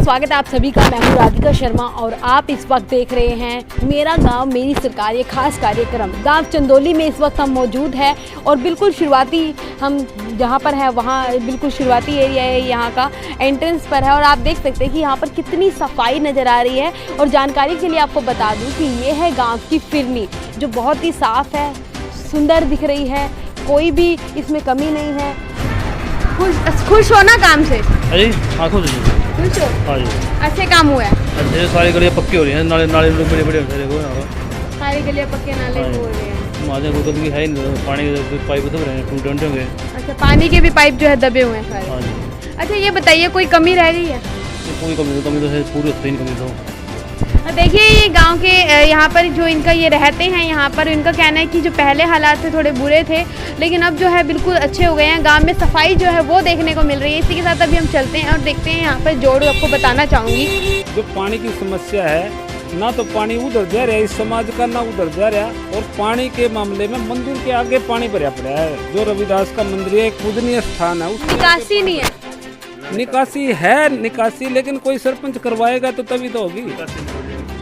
स्वागत है आप सभी का। मैं हूं राधिका शर्मा और आप इस वक्त देख रहे हैं मेरा गांव मेरी सरकार, ये खास कार्यक्रम। गांव चंदौली में इस वक्त हम मौजूद हैं और बिल्कुल शुरुआती हम जहां पर है वहां बिल्कुल शुरुआती एरिया है, यहाँ का एंट्रेंस पर है और आप देख सकते हैं कि यहाँ पर कितनी सफाई नज़र आ रही है। और जानकारी के लिए आपको बता दूँ कि ये है गाँव की फिरनी, जो बहुत ही साफ़ है, सुंदर दिख रही है, कोई भी इसमें कमी नहीं है। खुश हो ना काम से? अरे हाँ खुश हो? हाँ जी, अच्छे काम हुआ है। अच्छे सारी गलियाँ पक्की हो रही हैं, नाले नाले बड़े बड़े सारी गलियाँ पक्के नाले हो रहे हैं। हमारे को भी है नहीं, पानी के पाइप दब रहे हैं, टूटे होंगे। अच्छा, पानी के भी पाइप जो है दबे हुए हैं सारे। हाँ जी। अच्छा ये बताइए, कोई कमी रह गई है? कोई कमी तो है, पूरी होती नहीं कमी तो। देखिए ये गांव के यहाँ पर जो इनका ये रहते हैं, यहाँ पर इनका कहना है कि जो पहले हालात थे थोड़े बुरे थे, लेकिन अब जो है बिल्कुल अच्छे हो गए हैं। गांव में सफाई जो है वो देखने को मिल रही है। इसी के साथ अभी हम चलते हैं और देखते हैं यहाँ पर जोड़ आपको बताना चाहूँगी। जो पानी की समस्या है, ना तो पानी उधर जा रहा है इस समाज का, ना उधर जा रहा, और पानी के मामले में मंदिर के आगे पानी भरा पड़ा है। जो रविदास का मंदिर है, पूजनीय स्थान है, उसकी निकासी नहीं है। निकासी है, निकासी लेकिन कोई सरपंच करवाएगा तो तभी तो होगी।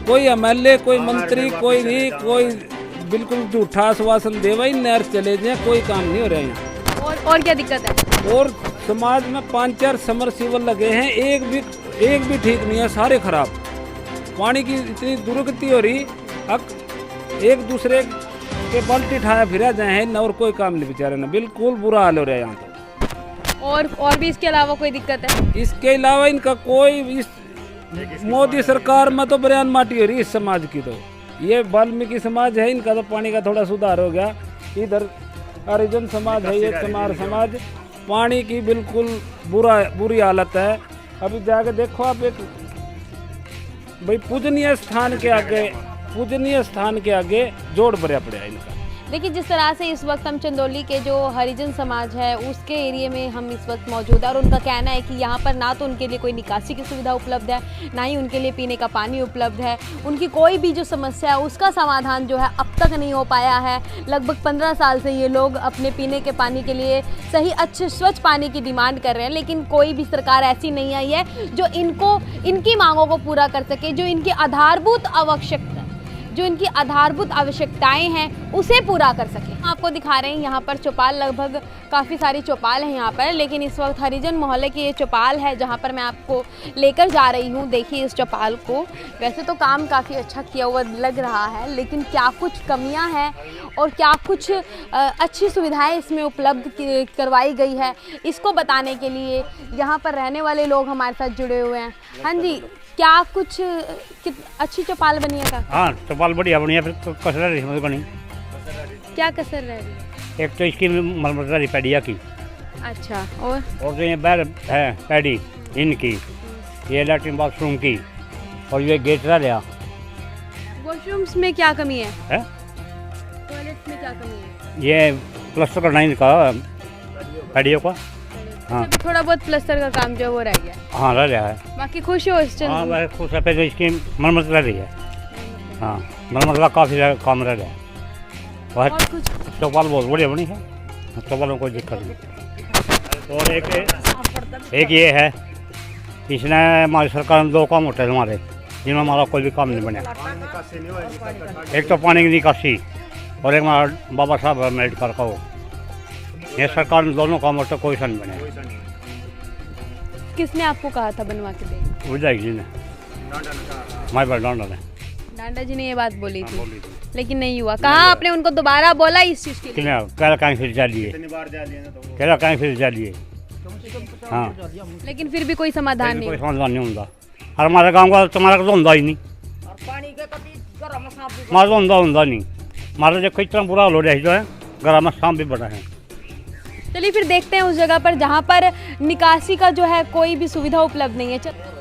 कोई एमएलए, कोई मंत्री, कोई नहीं, कोई बिल्कुल झूठा आश्वासन देवा ही नहर चले जाए, कोई काम नहीं हो रहा है। और क्या दिक्कत है? और समाज में 5-4 समरसीबल लगे हैं, एक भी ठीक नहीं है, सारे खराब। पानी की इतनी दुर्गति हो रही, अब एक दूसरे के बाल्टी ठाया फिरा जाए न, और कोई काम नहीं बेचारे ना, बिल्कुल बुरा हाल हो रहा है यहाँ तो। और भी इसके अलावा कोई दिक्कत है? इसके अलावा इनका कोई इस मोदी सरकार में तो बयान माटी हो रही इस समाज की। तो ये वाल्मीकि समाज है, इनका तो पानी का थोड़ा सुधार हो गया। इधर हरिजन समाज है, ये चमार समाज, पानी की बिल्कुल बुरी हालत है। अभी जाके देखो आप, एक भाई पूजनीय स्थान के आगे जोड़ भरा पड़ा है इनका। देखिए जिस तरह से इस वक्त हम चंदौली के जो हरिजन समाज है उसके एरिया में हम इस वक्त मौजूद है और उनका कहना है कि यहाँ पर ना तो उनके लिए कोई निकासी की सुविधा उपलब्ध है, ना ही उनके लिए पीने का पानी उपलब्ध है। उनकी कोई भी जो समस्या है उसका समाधान जो है अब तक नहीं हो पाया है। लगभग 15 साल से ये लोग अपने पीने के पानी के लिए सही अच्छे स्वच्छ पानी की डिमांड कर रहे हैं, लेकिन कोई भी सरकार ऐसी नहीं आई है जो इनकी मांगों को पूरा कर सके, जो इनकी आधारभूत आवश्यकताएं हैं उसे पूरा कर सके। आपको दिखा रहे हैं यहाँ पर चौपाल, लगभग काफ़ी सारी चौपाल हैं यहाँ पर, लेकिन इस वक्त हरिजन मोहल्ले की ये चौपाल है जहाँ पर मैं आपको लेकर जा रही हूँ। देखिए इस चौपाल को, वैसे तो काम काफ़ी अच्छा किया हुआ लग रहा है, लेकिन क्या कुछ कमियाँ हैं और क्या कुछ अच्छी सुविधाएँ इसमें उपलब्ध करवाई गई है, इसको बताने के लिए यहाँ पर रहने वाले लोग हमारे साथ जुड़े हुए हैं। हाँ जी, क्या कुछ अच्छी चौपाल बनी है? हाँ चौपाल बढ़िया बनी है, फिर कसर रही बनी। क्या कसर रह रही है? एक तो इसकी मरम्मत रही पैडिया की। अच्छा, और जो ये बैर है पैडी इनकी, ये लैट्रिन बाथरूम की, और ये गेट रह गया। वॉशरूम्स में क्या कमी है? टॉयलेट्स में क्या कमी है? ये प्लास्टर करना इनका पैडियों का। हाँ थोड़ा बहुत प्लास्टर का काम जो है वो रह गया। हाँ रह रहा है। बाकी खुश हो इस? हाँ मैं खुश है, फिर इसकी मरम्मत रह रही है। हाँ मरम्मत का काफ़ी काम रह गया है। और कुछ चौपाल बहुत बढ़िया बनी है, चौपाल में कोई दिक्कत नहीं। और एक ये है, इसने हमारी सरकार ने 2 काम होते हैं हमारे, जिनमें हमारा कोई भी काम नहीं बना। एक तो पानी की निकासी और एक हमारा बाबा साहब अम्बेडकर का वो, ये सरकार ने दोनों काम होते, कोई सा नहीं बने। किसने आपको कहा था बनवा के दे? विधायक जी ने, हमारे पास डांडा जी ने ये बात बोली थी, लेकिन नहीं हुआ। कहाँ आपने उनको दोबारा बोला इस चीज़ के लिए? कहीं फिर जाइए। हाँ लेकिन फिर भी कोई समाधान नहीं, कोई समाधान नहीं होता। और हमारे गाँव का तुम्हारा तो होता ही नहीं, हमारा तो होता नहीं। हमारा देखो इतना बुरा हाल हो रहा है, जो है घर में सांप भी बड़ा है। चलिए फिर देखते हैं उस जगह पर जहाँ पर निकासी का जो है कोई भी सुविधा उपलब्ध नहीं है।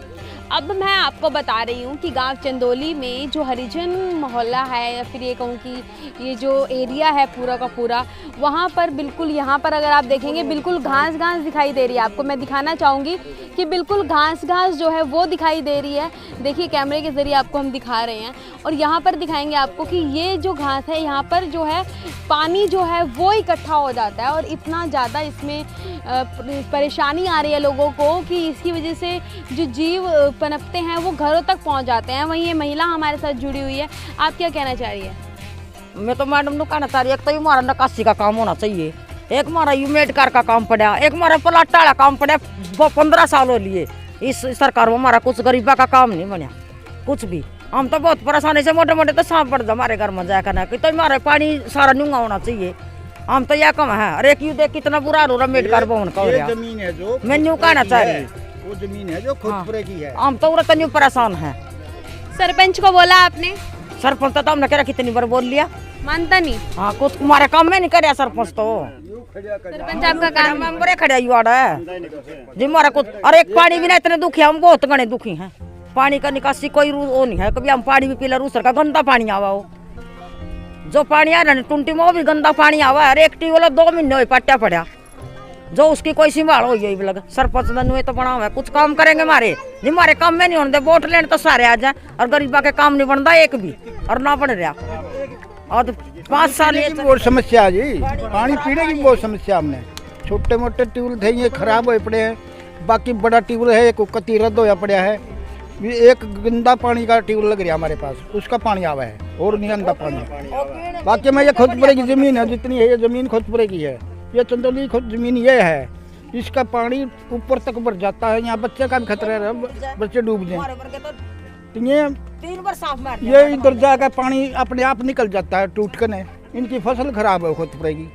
अब मैं आपको बता रही हूँ कि गांव चंदौली में जो हरिजन मोहल्ला है, या फिर ये कहूँ कि ये जो एरिया है पूरा का पूरा, वहाँ पर बिल्कुल यहाँ पर अगर आप देखेंगे बिल्कुल घास दिखाई दे रही है। आपको मैं दिखाना चाहूँगी कि बिल्कुल घास जो है वो दिखाई दे रही है। देखिए कैमरे के ज़रिए आपको हम दिखा रहे हैं और यहाँ पर दिखाएंगे आपको कि ये जो घास है यहाँ पर जो है पानी जो है वो इकट्ठा हो जाता है और इतना ज़्यादा इसमें परेशानी आ रही है लोगों को कि इसकी वजह से जो जीव पनपते हैं वो घरों तक पहुंच जाते हैं। वहीं ये महिला हमारे साथ जुड़ी हुई है, आप क्या कहना चाह रही है? मैं तो मैडम ने कहना चाह रही, एक तो हमारा निकासी का काम होना चाहिए, एक हमारा यूमेडकार का काम पड़ा, एक हमारा प्लाट वाला काम पड़ा। वो 15 साल हो लिए इस सरकार में, हमारा कुछ गरीबा का काम नहीं बना कुछ भी। हम तो बहुत परेशानी से मोटे मोटे तो सांप पड़ जाए हमारे घर में जाया करना कि तो हमारे पानी सारा न्यूंगा होना चाहिए। हम तो यह कम है। अरे क्यों देख कितना बुरा हो रहा मेडकार भवन का हो रहा। जमीन है जो मैं न्यू कहना चाह रही, वो जमीन है जो खुदपुरे की है। हम तो उरा न्यू परेशान है। सरपंच को बोला आपने? सरपंच तो हमने कह कितनी बार बोल लिया, मानता नहीं। हाँ कुछ तुम्हारे काम में नहीं करे सरपंच तो। सरपंच आपका काम मेंबर खड़े है जी हमारा कुछ। अरे एक पानी भी ना इतने दुखी है, हम बहुत गणे दुखी हैं। पानी का निकासी कोई वो नहीं है, कभी हम पानी भी पी ले रूसर का गंदा पानी आवा हो। जो पानी आ रहा है टूंटी में वो भी गंदा पानी आवा है। अरे एक ट्यूबवेल 2 महीने हुए पट्टा पड़ा, जो उसकी कोई संभाल हो गई लग। सरपंच ने तो बना हुआ है, कुछ काम करेंगे हमारे जी, हमारे काम में नहीं होने दे। वोट लेने तो सारे आ जाए और गरीबा के काम नहीं बनता एक भी, और ना बन रहा। और 5 साल की बहुत समस्या जी, पानी पीने की बहुत समस्या। हमने छोटे मोटे ट्यूबवेल थे ये खराब हुए पड़े हैं, बाकी बड़ा ट्यूबवेल है एक कति रद्द होया पड़ा है। ये एक गंदा पानी का ट्यूबवेल लग रहा हमारे पास, उसका पानी आवा है और नहीं गंदा पानी। बाकी मैं ये खुदपुरे की जमीन है जितनी है, ये जमीन खुदपुरे की है। ये चंदौली खुद जमीन ये है, इसका पानी ऊपर तक भर जाता है। यहाँ बच्चे का भी खतरा है, बच्चे डूब जाए। तो ये 3 बार साफ मार ये इधर जाकर पानी अपने आप निकल जाता है टूट कर। इनकी फसल खराब है खुदपुरे की।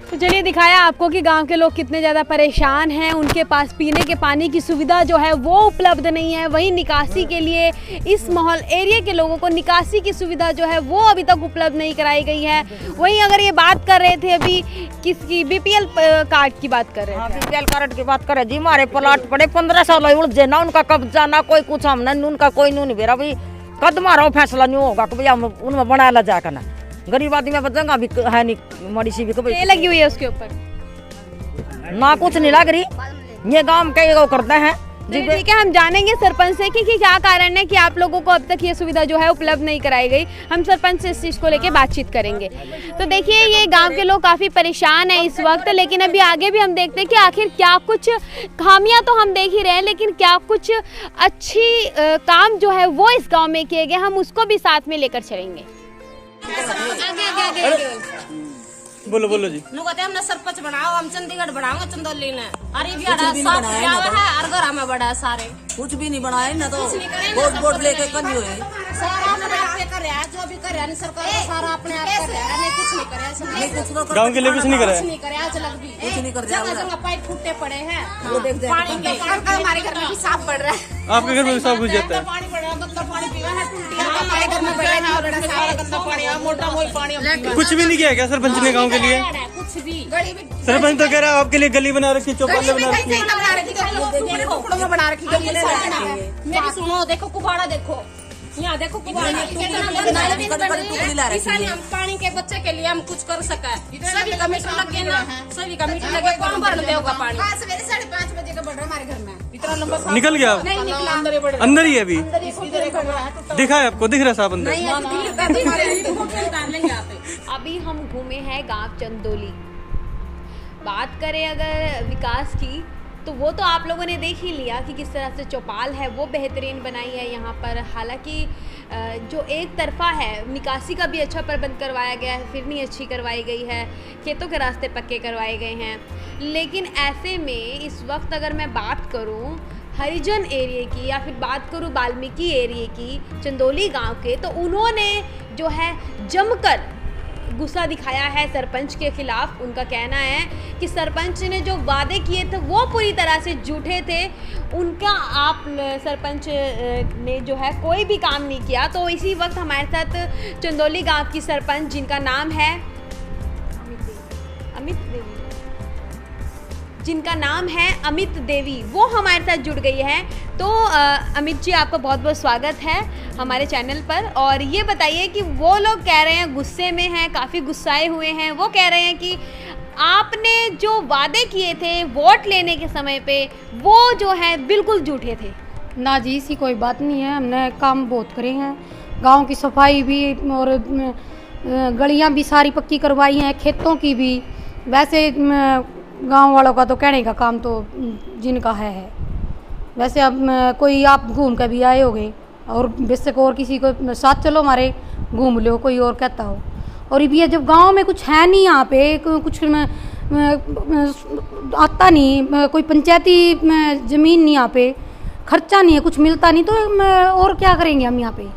तो चलिए दिखाया आपको कि गांव के लोग कितने ज़्यादा परेशान हैं। उनके पास पीने के पानी की सुविधा जो है वो उपलब्ध नहीं है। वहीं निकासी के लिए इस माहौल एरिया के लोगों को निकासी की सुविधा जो है वो अभी तक उपलब्ध नहीं कराई गई है। वहीं अगर ये बात कर रहे थे अभी किसकी, बीपीएल कार्ड की बात कर रहे थे। बीपीएल कार्ड की बात करें जी, हमारे प्लाट पड़े 15 साल उलझे ना, उनका कब्जा ना कोई कुछ, हमने उनका कोई नहीं बेरा। भाई कद मारो फैसला नहीं होगा कि भैया उनमें बना ला जाकर ना। गरीब आदमी में बचेगा भी है नहीं, मड़ी सी भी ये लगी हुई है उसके ऊपर ना, कुछ नहीं लग रही। ये गांव के वो करते हैं जी। ठीक है, हम जानेंगे सरपंच से कि क्या कारण है कि आप लोगों को अब तक ये सुविधा जो है उपलब्ध नहीं कराई गई। हम सरपंच से इस चीज़ को लेके बातचीत करेंगे। तो देखिए ये गांव के लोग काफ़ी परेशान हैं इस वक्त, लेकिन अभी आगे भी हम देखते हैं कि आखिर क्या कुछ खामियां तो हम देख ही रहे हैं, लेकिन क्या कुछ अच्छी काम जो है वो इस गाँव में किए गए, हम उसको भी साथ में लेकर चलेंगे। बोलो बोलो जी। नु कहते हमने सरपंच बनाओ, हम चंडीगढ़ बनाओगे चंदौली ने। अरे भी साफ किया हुआ है और घर में बड़ा सारे कुछ भी नहीं बनाए ना, तो वोट लेके कन्यू है। सारा अपने आप पे कर रहा है, जो भी कर रहा है सरकार का सारा अपने आप कर रहा है। नहीं कुछ नहीं करे, गांव के लिए कुछ नहीं करे, कुछ नहीं करे। आज लग भी कुछ नहीं कर जगह जगह पाइप फूटे पड़े हैं। वो देख जाए पानी के हमारे घर में भी साफ पड़ रहा है। आपके घर में भी साफ हो जाता है। पानी पड़ रहा है, गंदा पानी पीवा है, टूटियां हमारे घर में बड़ा सारा गंदा पानी है, मोटा मोई पानी। कुछ भी नहीं किया क्या सरपंच ने गांव के लिए? कुछ भी सरपंच तो कह रहा है आपके लिए गली बना रखी, चौपाल बना रखी। बना रखी मेरी सुनो, देखो कुबाड़ा देखो, यहाँ देखो कुबाड़ा। किसान हम पानी के बच्चे के लिए हम कुछ कर सका। सभी का मीटर लगे ना, सभी का मीटर लगे, कौन भर देगा पानी? सवेरे 5:30 बजे का बढ़ रहा हमारे घर में, इतना लंबा निकल गया नहीं निकला, अंदर ही बढ़ रहा, अंदर ही है अभी। है। दिखा है आपको, दिख रहा है साफ अंदर। अभी हम घूमे हैं गांव चंदौली। बात करें अगर विकास की तो वो तो आप लोगों ने देख ही लिया कि किस तरह से चौपाल है वो बेहतरीन बनाई है यहाँ पर। हालांकि जो एक तरफा है निकासी का भी अच्छा प्रबंध करवाया गया है, फिरनी अच्छी करवाई गई है, खेतों के रास्ते पक्के करवाए गए हैं। लेकिन ऐसे में इस वक्त अगर मैं बात करूँ हरिजन एरिया की या फिर बात करूँ वाल्मीकि एरिया की, चंदौली गांव के, तो उन्होंने जो है जमकर गुस्सा दिखाया है सरपंच के खिलाफ। उनका कहना है कि सरपंच ने जो वादे किए थे वो पूरी तरह से झूठे थे। उनका आप सरपंच ने जो है कोई भी काम नहीं किया। तो इसी वक्त हमारे साथ चंदौली गांव की सरपंच जिनका नाम है अमित देवी, वो हमारे साथ जुड़ गई है। तो अमित जी आपका बहुत बहुत स्वागत है हमारे चैनल पर। और ये बताइए कि वो लोग कह रहे हैं गुस्से में हैं, काफ़ी गुस्साए हुए हैं। वो कह रहे हैं कि आपने जो वादे किए थे वोट लेने के समय पे वो जो है बिल्कुल झूठे थे। ना जी, ऐसी कोई बात नहीं है। हमने काम बहुत करे हैं, गांव की सफाई भी और गलियां भी सारी पक्की करवाई हैं, खेतों की भी। वैसे गांव वालों का तो कहने का काम तो जिनका है। वैसे अब कोई आप घूम कर भी आए होगे और बेशक और किसी को साथ चलो हमारे घूम लो, कोई और कहता हो। और ये जब गांव में कुछ है नहीं, यहाँ पे कुछ आता नहीं, कोई पंचायती ज़मीन नहीं, यहाँ पे खर्चा नहीं है, कुछ मिलता नहीं, तो और क्या करेंगे हम यहाँ पे।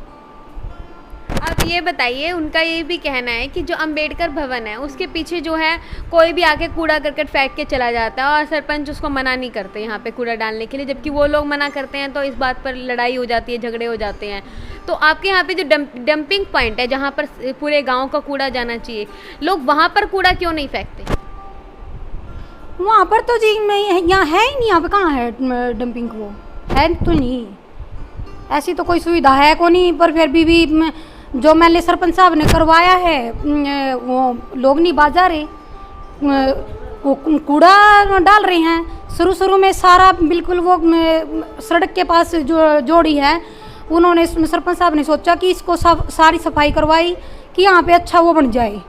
आप ये बताइए, उनका ये भी कहना है कि जो अंबेडकर भवन है उसके पीछे जो है कोई भी आके कूड़ा करकट फेंक के चला जाता है और सरपंच उसको मना नहीं करते यहाँ पे कूड़ा डालने के लिए, जबकि वो लोग मना करते हैं तो इस बात पर लड़ाई हो जाती है, झगड़े हो जाते हैं। तो आपके यहाँ पे जो डंपिंग पॉइंट है जहाँ पर पूरे गाँव का कूड़ा जाना चाहिए, लोग वहाँ पर कूड़ा क्यों नहीं फेंकते? वहाँ पर तो जी यहाँ है ही नहीं, यहाँ पे कहाँ है डंपिंग, वो है तो नहीं, ऐसी तो कोई सुविधा है को नहीं। पर फिर भी जो मैंने सरपंच साहब ने करवाया है वो लोग नहीं बाजा रहे, वो कूड़ा डाल रहे हैं। शुरू में सारा बिल्कुल वो सड़क के पास जो जोड़ी है, उन्होंने सरपंच साहब ने सोचा कि इसको सारी सफाई करवाई कि यहाँ पे अच्छा वो बन जाए,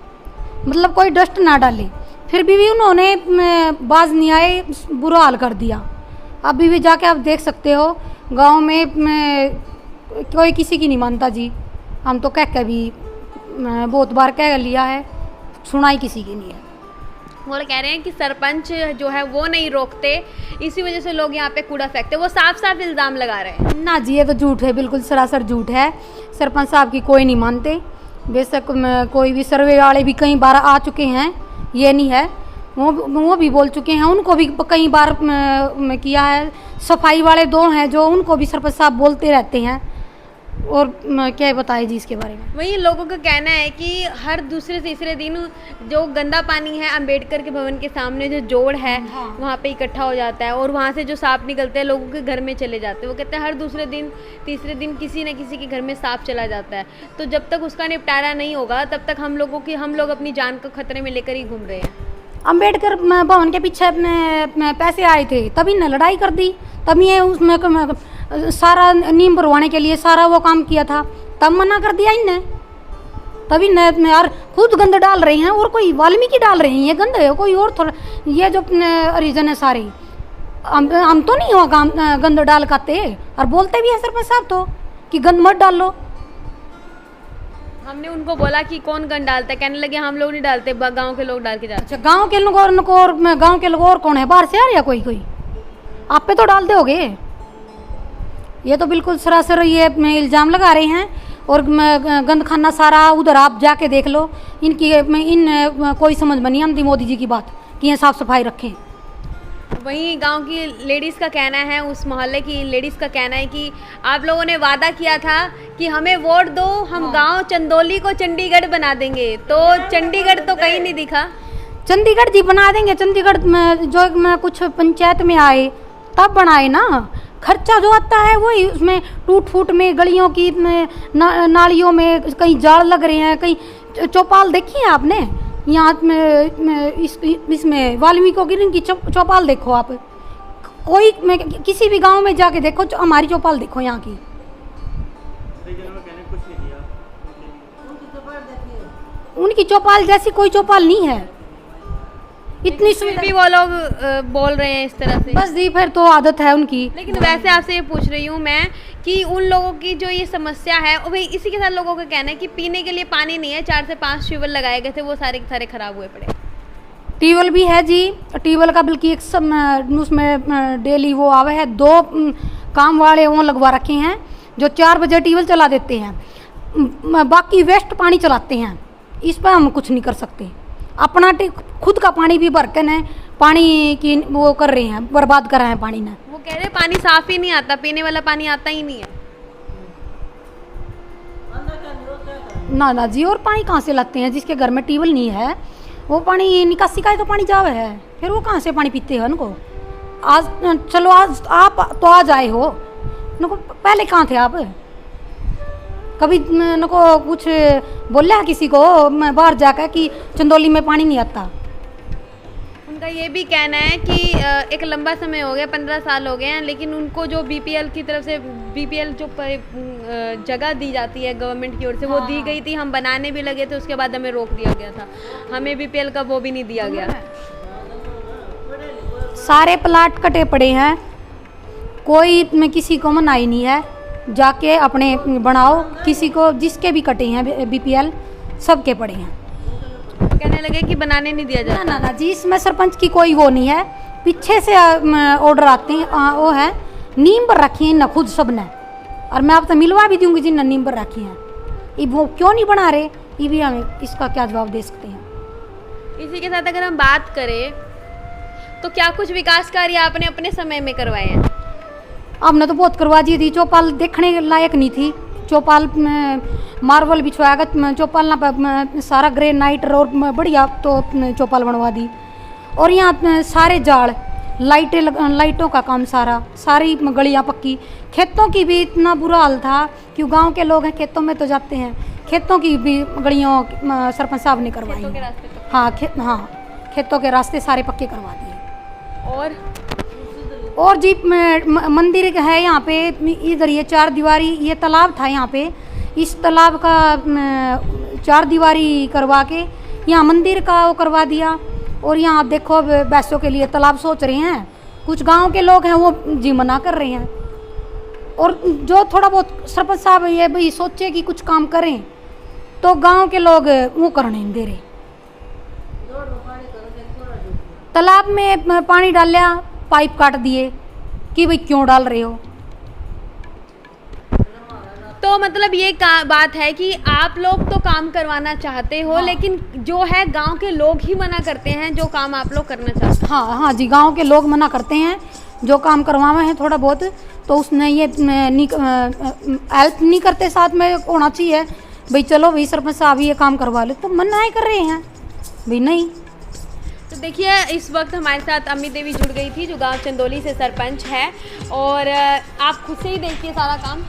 मतलब कोई डस्ट ना डाले। फिर भी उन्होंने बाज नहीं आए, बुरा हाल कर दिया। अभी भी जाके आप देख सकते हो गांव में कोई किसी की नहीं मानता जी। हम तो कह भी बहुत बार कह लिया है, सुनाई किसी की नहीं है। वो कह रहे हैं कि सरपंच जो है वो नहीं रोकते, इसी वजह से लोग यहाँ पे कूड़ा फेंकते, वो साफ साफ इल्ज़ाम लगा रहे हैं। ना जी, ये तो झूठ है, बिल्कुल सरासर झूठ है। सरपंच साहब की कोई नहीं मानते, बेशक कोई भी सर्वे वाले भी कई बार आ चुके हैं, ये नहीं है, वो भी बोल चुके हैं, उनको भी कई बार किया है। सफाई वाले 2 हैं जो उनको भी सरपंच साहब बोलते रहते हैं, और क्या बताए जी इसके बारे में। वही लोगों का कहना है कि हर दूसरे तीसरे दिन जो गंदा पानी है अंबेडकर के भवन के सामने जो जोड़ है वहाँ पे इकट्ठा हो जाता है और वहाँ से जो सांप निकलते हैं लोगों के घर में चले जाते हैं। वो कहते हैं हर दूसरे दिन तीसरे दिन किसी न किसी के घर में सांप चला जाता है। तो जब तक उसका निपटारा नहीं होगा तब तक हम लोग अपनी जान को खतरे में लेकर ही घूम रहे हैं। अंबेडकर भवन के पीछे पैसे आए थे, तभी न लड़ाई कर दी, तभी ये उसमें सारा नींव भरवाने के लिए सारा वो काम किया था, तब मना कर दिया इनने। तभी न यार खुद गंद डाल रहे हैं, और कोई वाल्मीकि डाल रहे हैं, ये गंद है कोई और थोड़ा, ये जो रीजन है सारे हम तो नहीं हो गंद डाल खाते, और बोलते भी है सरपंच साहब तो कि गंद मत डाल लो। हमने उनको बोला कि कौन गंद डालता है, कहने लगे हम लोग नहीं डालते, गांव के लोग डाल के जाते। अच्छा, गांव के लोग और कौन है, बाहर से आ रहा कोई आप पे तो डाल दोगे। ये तो बिल्कुल सरासर ये इल्ज़ाम लगा रहे हैं, और गंद खाना सारा उधर आप जाके देख लो। कोई समझ में नहीं आती मोदी जी की बात कि ये साफ सफाई रखें। वहीं गांव की लेडीज़ का कहना है, उस मोहल्ले की लेडीज़ का कहना है कि आप लोगों ने वादा किया था कि हमें वोट दो, हम गांव चंदौली को चंडीगढ़ बना देंगे, तो चंडीगढ़ तो कहीं नहीं दिखा। चंडीगढ़ जी बना देंगे, चंडीगढ़ में जो कुछ पंचायत में आए तब बनाए ना। खर्चा जो आता है वही उसमें टूट फूट में, गलियों की नालियों में कहीं जाल लग रहे हैं, कहीं चौपाल देखी है आपने यहाँ में इसमें वाल्मीकि गिरन की चौपाल देखो आप, कोई किसी भी गांव में जाके देखो, हमारी चौपाल देखो यहाँ की। उनकी चौपाल जैसी कोई चौपाल नहीं है, इतनी फिर भी वो लोग बोल रहे हैं इस तरह से। बस जी, फिर तो आदत है उनकी। लेकिन वैसे आपसे ये पूछ रही हूँ मैं कि उन लोगों की जो ये समस्या है, और भाई इसी के साथ लोगों का कहना है कि पीने के लिए पानी नहीं है, 4 से 5 ट्यूबवेल लगाए गए थे, वो सारे के सारे खराब हुए पड़े। ट्यूबवेल भी है जी, ट्यूबवेल का बल्कि एक उसमें डेली वो आवे है, 2 काम वाले वो लगवा रखे हैं जो 4 बजे ट्यूबवेल चला देते हैं, बाकी वेस्ट पानी चलाते हैं। इस पर हम कुछ नहीं कर सकते, अपना खुद का पानी भी भर के न पानी की वो कर रहे हैं, बर्बाद कर रहे हैं पानी ना। वो कह रहे पानी साफ ही नहीं आता, पीने वाला पानी आता ही नहीं है। ना जी, और पानी कहाँ से लाते हैं? जिसके घर में ट्यूबवेल नहीं है वो पानी निकासी का ही तो पानी जावे है, फिर वो कहाँ से पानी पीते हैं उनको? आज चलो, आज आप तो आज आए हो, उनको पहले कहाँ थे आप? कभी उनको कुछ बोला है किसी को बाहर जाकर कि चंदौली में पानी नहीं आता? उनका ये भी कहना है कि एक लंबा समय हो गया, 15 साल हो गए हैं, लेकिन उनको जो बीपीएल की तरफ से बीपीएल जो जगह दी जाती है गवर्नमेंट की ओर से, वो दी गई थी, हम बनाने भी लगे थे, उसके बाद हमें रोक दिया गया था, हमें बीपीएल का वो भी नहीं दिया गया। सारे प्लाट कटे पड़े हैं, कोई में किसी को मनाही नहीं है, जाके अपने बनाओ। किसी को जिसके भी कटे हैं बीपीएल सबके पड़े हैं। कहने लगे कि बनाने नहीं दिया जाता। ना जी, इसमें सरपंच की कोई वो नहीं है, पीछे से ऑर्डर आते हैं। वो है नीम पर रखी है ना खुद सब ने, और मैं अब तो मिलवा भी दूंगी जिन नीम पर रखी हैं। ये वो क्यों नहीं बना रहे, ये भी हमें इसका क्या जवाब दे सकते हैं। इसी के साथ अगर हम बात करें तो क्या कुछ विकास कार्य आपने अपने समय में करवाए हैं? हमने तो बहुत करवा दी थी। चौपाल देखने लायक नहीं थी। चौपाल मार्बल बिछवाया गया, चौपाल ना सारा ग्रेनाइट और बढ़िया तो चौपाल बनवा दी। और यहाँ सारे जाल लाइटों का काम सारी गलियाँ पक्की। खेतों की भी इतना बुरा हाल था कि गांव के लोग हैं खेतों में तो जाते हैं, खेतों की भी गलियों सरपंच साहब ने करवाई हैं। हाँ, खेतों के रास्ते सारे पक्के करवा दिए। और जी मंदिर है यहाँ पे, इधर ये 4 दीवारी, ये तालाब था यहाँ पे, इस तालाब का 4 दीवारी करवा के यहाँ मंदिर का वो करवा दिया। और यहाँ आप देखो भैंसों के लिए तालाब सोच रहे हैं, कुछ गांव के लोग हैं वो जी मना कर रहे हैं। और जो थोड़ा बहुत सरपंच साहब ये भाई सोचे कि कुछ काम करें तो गांव के लोग वो करने नहीं दे रहे। तालाब में पानी डाला, पाइप काट दिए कि भाई क्यों डाल रहे हो। तो मतलब ये बात है कि आप लोग तो काम करवाना चाहते हो, लेकिन जो है गांव के लोग ही मना करते हैं जो काम आप लोग करना चाहते हैं। हाँ जी, गांव के लोग मना करते हैं जो काम करवावे हैं थोड़ा बहुत, तो उसने ये हेल्प नहीं करते, साथ में होना चाहिए भाई चलो भाई सरपंच साहब ये काम करवा लो, तो मना ही कर रहे हैं भाई नहीं। तो देखिए इस वक्त हमारे साथ अमित देवी जुड़ गई थी जो गांव चंदोली से सरपंच है, और आप खुद से ही देखिए सारा काम।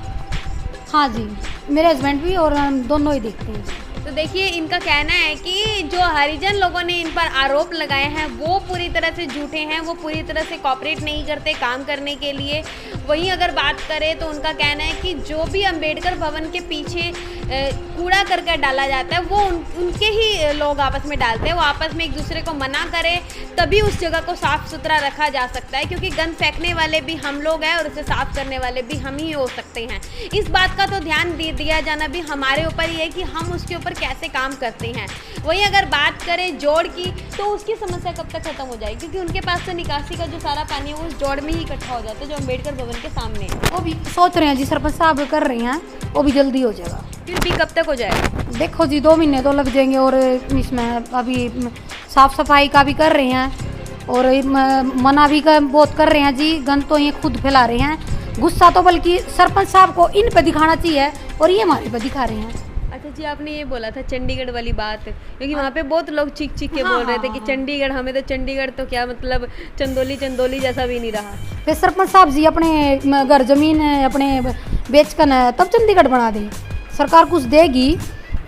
हाँ जी, मेरे हस्बैंड भी और हम दोनों ही देखते हैं। तो देखिए इनका कहना है कि जो हरिजन लोगों ने इन पर आरोप लगाए हैं वो पूरी तरह से झूठे हैं, वो पूरी तरह से कॉपरेट नहीं करते काम करने के लिए। वहीं अगर बात करें तो उनका कहना है कि जो भी अंबेडकर भवन के पीछे कूड़ा करकट डाला जाता है वो उनके ही लोग आपस में डालते हैं। वो आपस में एक दूसरे को मना करें तभी उस जगह को साफ़ सुथरा रखा जा सकता है, क्योंकि गंद फेंकने वाले भी हम लोग हैं और उसे साफ़ करने वाले भी हम ही हो सकते हैं। इस बात का तो ध्यान दिया जाना भी हमारे ऊपर ही है कि हम उसके ऊपर कैसे काम करते हैं। वहीं अगर बात करें जोड़ की तो उसकी समस्या कब तक खत्म हो जाएगी, क्योंकि उनके पास तो निकासी का जो सारा पानी है वो उस जोड़ में ही इकट्ठा हो जाता है जो अंबेडकर भवन के सामने है। वो भी सोच रहे हैं जी, सरपंच साहब कर रहे हैं, वो भी जल्दी हो जाएगा। फिर भी कब तक हो जाएगा? देखो जी 2 महीने तो लग जाएंगे। और इसमें अभी साफ सफाई का भी कर रहे हैं और मना भी बहुत कर रहे हैं जी। गंद तो ये खुद फैला रहे हैं, गुस्सा तो बल्कि सरपंच साहब को इन पे दिखाना चाहिए और ये हमारे पे दिखा रहे हैं। अच्छा जी, आपने ये बोला था चंडीगढ़ वाली बात, क्योंकि वहाँ पे बहुत लोग चीख के बोल रहे थे कि चंडीगढ़, हमें तो चंडीगढ़ तो क्या मतलब चंदोली जैसा भी नहीं रहा। फिर सरपंच साहब जी अपने घर जमीन अपने बेच कर तब चंडीगढ़ बना दें, सरकार कुछ देगी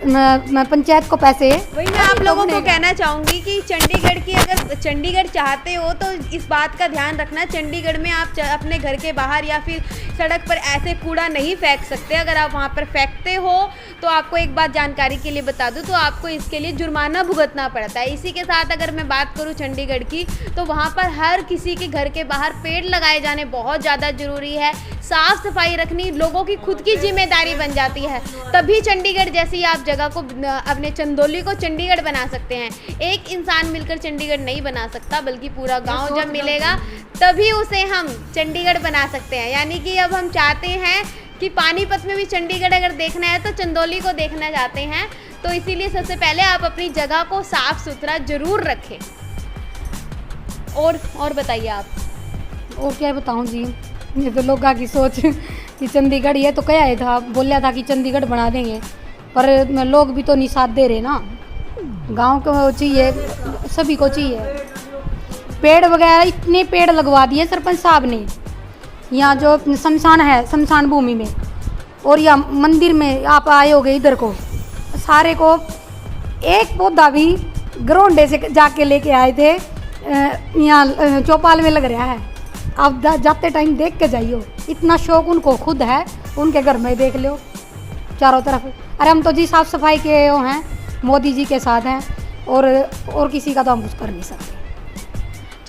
पंचायत को पैसे। वही मैं आप लोगों को कहना चाहूँगी कि चंडीगढ़ की अगर चंडीगढ़ चाहते हो तो इस बात का ध्यान रखना, चंडीगढ़ में आप अपने घर के बाहर या फिर सड़क पर ऐसे कूड़ा नहीं फेंक सकते। अगर आप वहाँ पर फेंकते हो तो आपको एक बात जानकारी के लिए बता दूँ तो आपको इसके लिए जुर्माना भुगतना पड़ता है। इसी के साथ अगर मैं बात करूँ चंडीगढ़ की तो वहाँ पर हर किसी के घर के बाहर पेड़ लगाए जाने बहुत ज़्यादा ज़रूरी है। साफ़ सफाई रखनी लोगों की खुद की जिम्मेदारी बन जाती है, तभी चंडीगढ़ जैसी आप जगह को, अपने चंदोली को चंडीगढ़ बना सकते हैं। एक इंसान मिलकर चंडीगढ़ नहीं बना सकता, बल्कि पूरा गांव जब मिलेगा तभी उसे हम चंडीगढ़ बना सकते हैं। यानी कि अब हम चाहते हैं कि पानीपत में भी चंडीगढ़ अगर देखना है तो चंदोली को देखना चाहते हैं, तो इसीलिए सबसे पहले आप अपनी जगह को साफ सुथरा जरूर रखें। और बताइए आप। और क्या बताऊं जी, ये तो लोगों की सोच कि चंडीगढ़, ये तो कहा था, बोला था कि चंडीगढ़ बना देंगे, पर लोग भी तो नहीं साथ दे रहे ना। गांव को चाहिए, सभी को चाहिए। पेड़ वगैरह इतने पेड़ लगवा दिए सरपंच साहब ने, यहाँ जो शमशान है, शमशान भूमि में और या मंदिर में आप आए हो गए इधर को, सारे को एक पौधा भी ग्रोंडे से जाके लेके आए थे, यहाँ चौपाल में लग रहा है। आप जाते टाइम देख के जाइयो, इतना शौक उनको खुद है, उनके घर में देख लो चारों तरफ। अरे हम तो जी साफ सफाई के वो हैं, मोदी जी के साथ हैं और किसी का तो हम कुछ कर नहीं सकते।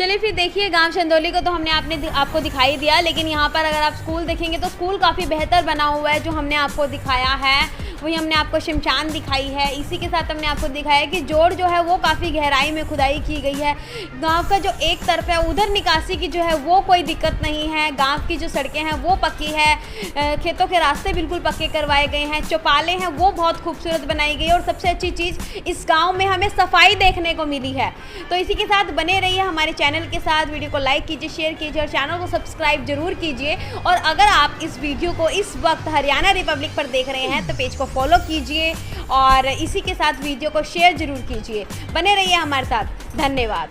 चलिए फिर देखिए, गांव चंदौली को तो हमने आपको दिखाई दिया, लेकिन यहाँ पर अगर आप स्कूल देखेंगे तो स्कूल काफ़ी बेहतर बना हुआ है। जो हमने आपको दिखाया है वही हमने आपको शमशान दिखाई है। इसी के साथ हमने आपको दिखाया कि जोड़ जो है वो काफ़ी गहराई में खुदाई की गई है। गांव का जो एक तरफ है उधर निकासी की जो है वो कोई दिक्कत नहीं है। गांव की जो सड़कें हैं वो पक्की है, खेतों के रास्ते बिल्कुल पक्के करवाए गए हैं, चौपालें हैं वो बहुत खूबसूरत बनाई गई है, और सबसे अच्छी चीज़ इस गाँव में हमें सफाई देखने को मिली है। तो इसी के साथ बने रहिए हमारे चैनल के साथ, वीडियो को लाइक कीजिए, शेयर कीजिए और चैनल को सब्सक्राइब जरूर कीजिए। और अगर आप इस वीडियो को इस वक्त हरियाणा रिपब्लिक पर देख रहे हैं तो पेज को फॉलो कीजिए और इसी के साथ वीडियो को शेयर जरूर कीजिए। बने रहिए हमारे साथ। धन्यवाद।